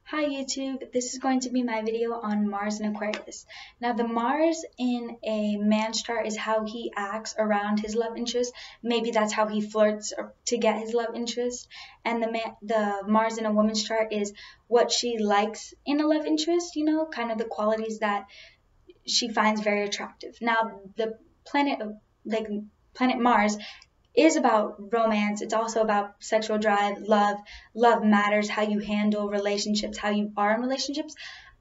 Hi YouTube, this is going to be my video on Mars and Aquarius. Now the Mars in a man's chart is how he acts around his love interest. Maybe that's how he flirts to get his love interest. And the Mars in a woman's chart is what she likes in a love interest, kind of the qualities that she finds very attractive. Now the planet Mars is about romance. It's also about sexual drive, love. Love matters, how you handle relationships, how you are in relationships.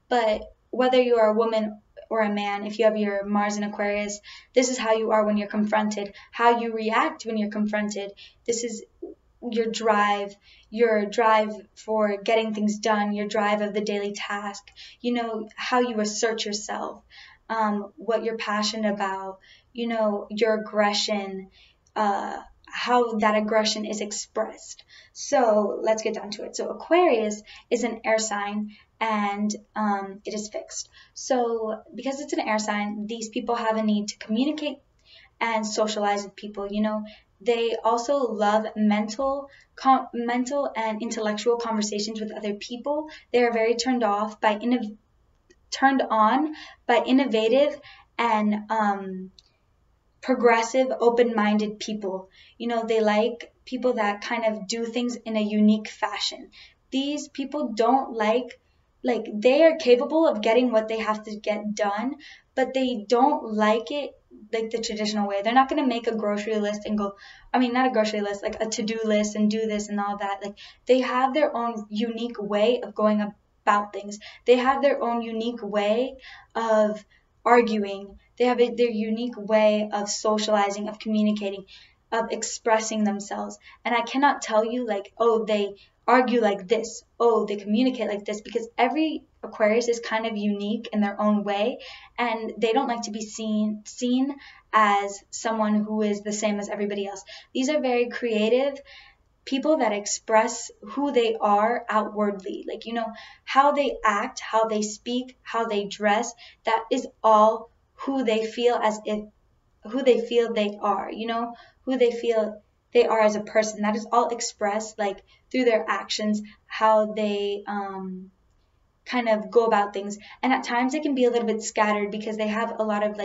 But whether you are a woman or a man, if you have your Mars in Aquarius, this is how you are when you're confronted, how you react when you're confronted. This is your drive for getting things done, your drive of the daily task, how you assert yourself, what you're passionate about, your aggression, how that aggression is expressed. So let's get down to it. So Aquarius is an air sign and it is fixed. So because it's an air sign, these people have a need to communicate and socialize with people. They also love mental and intellectual conversations with other people. They are very turned on by innovative and progressive, open-minded people. They like people that kind of do things in a unique fashion. These people don't like they are capable of getting what they have to get done, but they don't like it like the traditional way. They're not going to make a grocery list and go, not a grocery list, like a to-do list and do this and all that. Like, they have their own unique way of going about things. They have their own unique way of arguing. They have their unique way of socializing, of communicating, of expressing themselves. And I cannot tell you they argue like this, they communicate like this, because every Aquarius is kind of unique in their own way, and they don't like to be seen as someone who is the same as everybody else. These are very creative people that express who they are outwardly, how they act, how they speak, how they dress. That is all who they feel who they feel they are, who they feel they are as a person. That is all expressed through their actions, how they kind of go about things. And at times it can be a little bit scattered because they have a lot of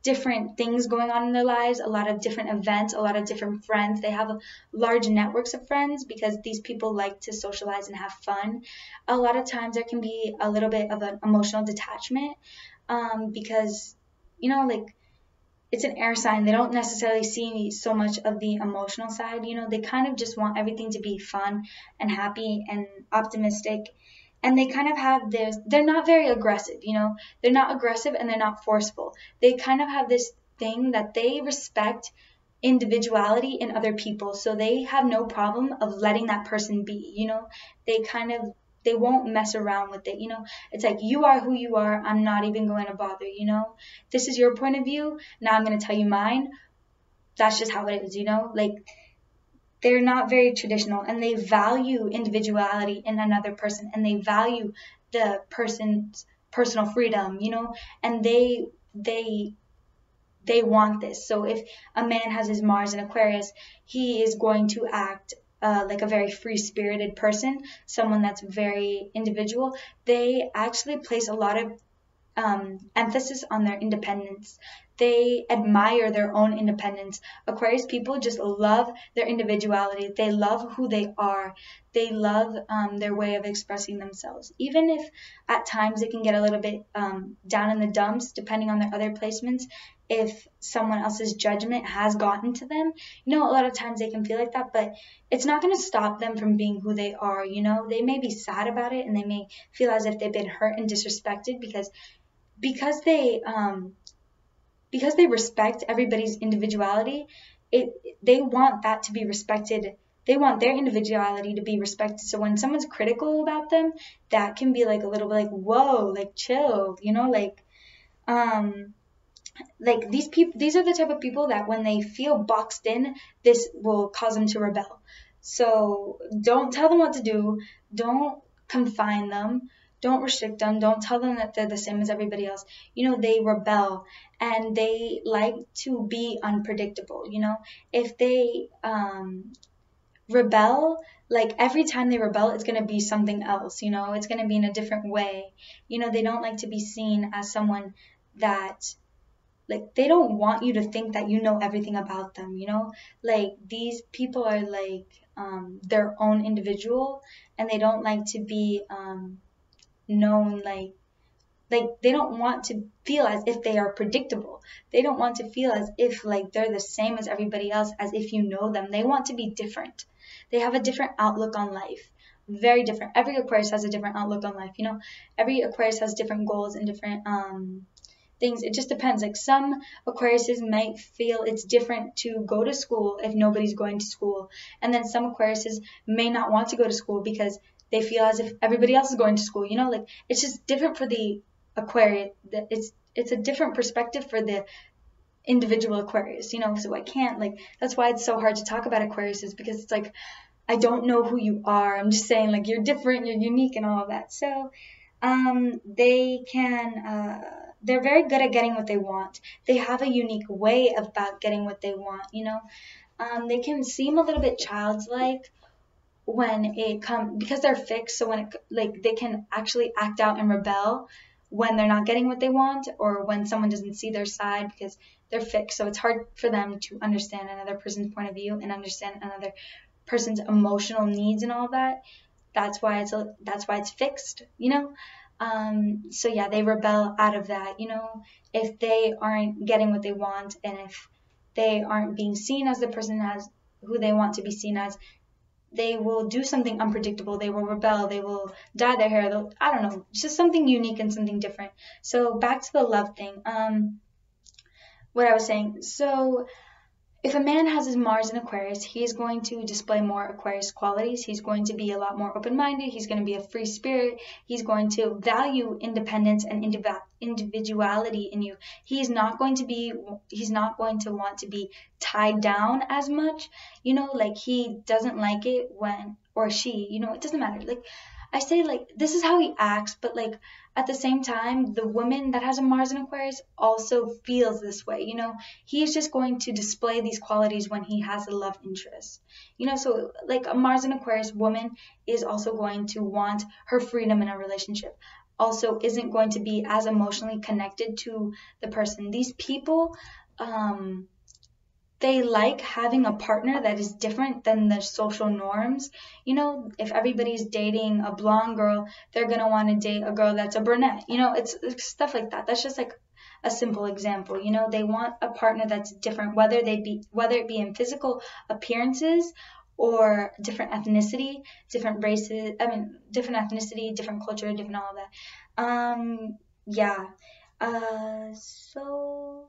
different things going on in their lives, a lot of different events, a lot of different friends. They have large networks of friends because these people like to socialize and have fun. A lot of times there can be a little bit of an emotional detachment because it's an air sign. They don't necessarily see so much of the emotional side. They kind of just want everything to be fun and happy and optimistic. And they kind of have this, they're not very aggressive, they're not aggressive and they're not forceful. They kind of have this thing that they respect individuality in other people. So they have no problem of letting that person be, they won't mess around with it. It's like, you are who you are. I'm not even going to bother, this is your point of view. Now I'm going to tell you mine. That's just how it is, they're not very traditional, and they value individuality in another person, and they value the person's personal freedom, and they want this. So if a man has his Mars in Aquarius, he is going to act like a very free-spirited person, someone that's very individual. They actually place a lot of emphasis on their independence. They admire their own independence. Aquarius people just love their individuality. They love who they are. They love their way of expressing themselves. Even if at times it can get a little bit down in the dumps, depending on their other placements, if someone else's judgment has gotten to them, a lot of times they can feel like that, but it's not going to stop them from being who they are. They may be sad about it, and they may feel as if they've been hurt and disrespected because they respect everybody's individuality. They want that to be respected. They want their individuality to be respected. So when someone's critical about them, that can be a little bit whoa, chill, these are the type of people that when they feel boxed in, this will cause them to rebel. So don't tell them what to do. Don't confine them. Don't restrict them. Don't tell them that they're the same as everybody else. They rebel, and they like to be unpredictable. If they rebel, like every time they rebel, it's going to be something else, you know, it's going to be in a different way. You know, they don't like to be seen as someone that, like, they don't want you to think that you know everything about them, you know? Like, these people are like their own individual, and they don't like to be known like they don't want to feel as if they are predictable. They don't want to feel as if like they're the same as everybody else, as if you know them. They want to be different. They have a different outlook on life. Very different. Every Aquarius has a different outlook on life, you know? Every Aquarius has different goals and different things. It just depends. Like, some Aquariuses might feel it's different to go to school if nobody's going to school. And then some Aquariuses may not want to go to school because they feel as if everybody else is going to school, you know? Like, it's just different for the Aquarius. It's a different perspective for the individual Aquarius, you know? So I can't, like, that's why it's so hard to talk about Aquariuses, because it's like, I don't know who you are. I'm just saying, like, you're different, you're unique, and all of that. So they're very good at getting what they want. They have a unique way about getting what they want, you know. They can seem a little bit childlike when it comes, because they're fixed, so when it, like, they can actually act out and rebel when they're not getting what they want, or when someone doesn't see their side, because they're fixed. So it's hard for them to understand another person's point of view and understand another person's emotional needs and all that. That's why it's fixed, you know. So yeah, they rebel out of that, you know, if they aren't getting what they want, and if they aren't being seen as the person as who they want to be seen as, they will do something unpredictable. They will rebel. They will dye their hair. I don't know, just something unique and something different. So back to the love thing. What I was saying. So if a man has his Mars in Aquarius, he is going to display more Aquarius qualities. He's going to be a lot more open-minded. He's going to be a free spirit. He's going to value independence and individuality in you. He's not going to want to be tied down as much. You know, like, he doesn't like it when, or she, you know, it doesn't matter. Like, I say, like, this is how he acts, but, like, at the same time, the woman that has a Mars in Aquarius also feels this way, you know. He's just going to display these qualities when he has a love interest, you know. So, like, a Mars in Aquarius woman is also going to want her freedom in a relationship, also isn't going to be as emotionally connected to the person. These people, they like having a partner that is different than the social norms. You know, if everybody's dating a blonde girl, they're going to want to date a girl that's a brunette. You know, it's stuff like that. That's just like a simple example. You know, they want a partner that's different, whether it be in physical appearances or different ethnicity, different races, different ethnicity, different culture, different all of that. Yeah. So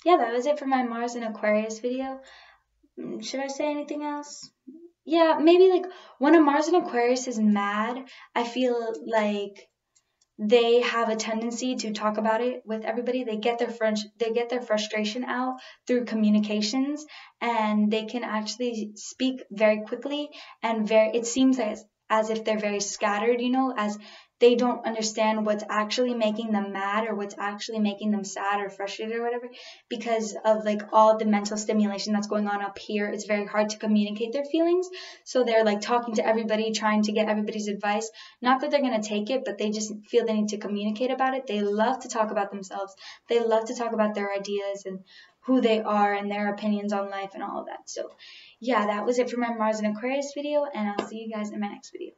yeah, that was it for my Mars and Aquarius video. Should I say anything else? Yeah, maybe, like, when a Mars and Aquarius is mad, I feel like they have a tendency to talk about it with everybody. They get their frustration out through communications, and they can actually speak very quickly, and it seems as if they're very scattered, you know, as they don't understand what's actually making them mad, or what's actually making them sad or frustrated or whatever, because of, like, all the mental stimulation that's going on up here. It's very hard to communicate their feelings. So they're, like, talking to everybody, trying to get everybody's advice. Not that they're going to take it, but they just feel they need to communicate about it. They love to talk about themselves. They love to talk about their ideas and who they are and their opinions on life and all of that. So yeah, that was it for my Mars and Aquarius video, and I'll see you guys in my next video.